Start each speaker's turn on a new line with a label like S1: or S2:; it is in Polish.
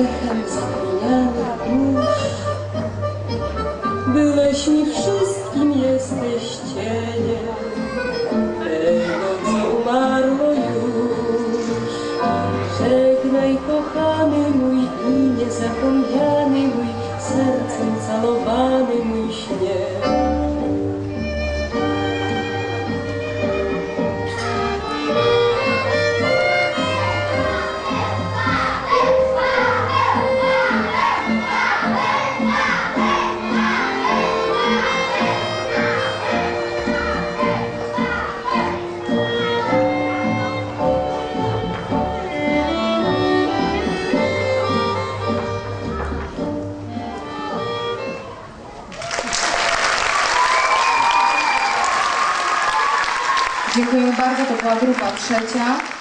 S1: echem zapomnianych dusz. Byłeś mi wszystkim, jesteś cieniem tego, co umarło już. Żegnaj, kochany mój i niezapomniany mój, sercem calowany mój śnie.
S2: Dziękuję bardzo, to była grupa trzecia.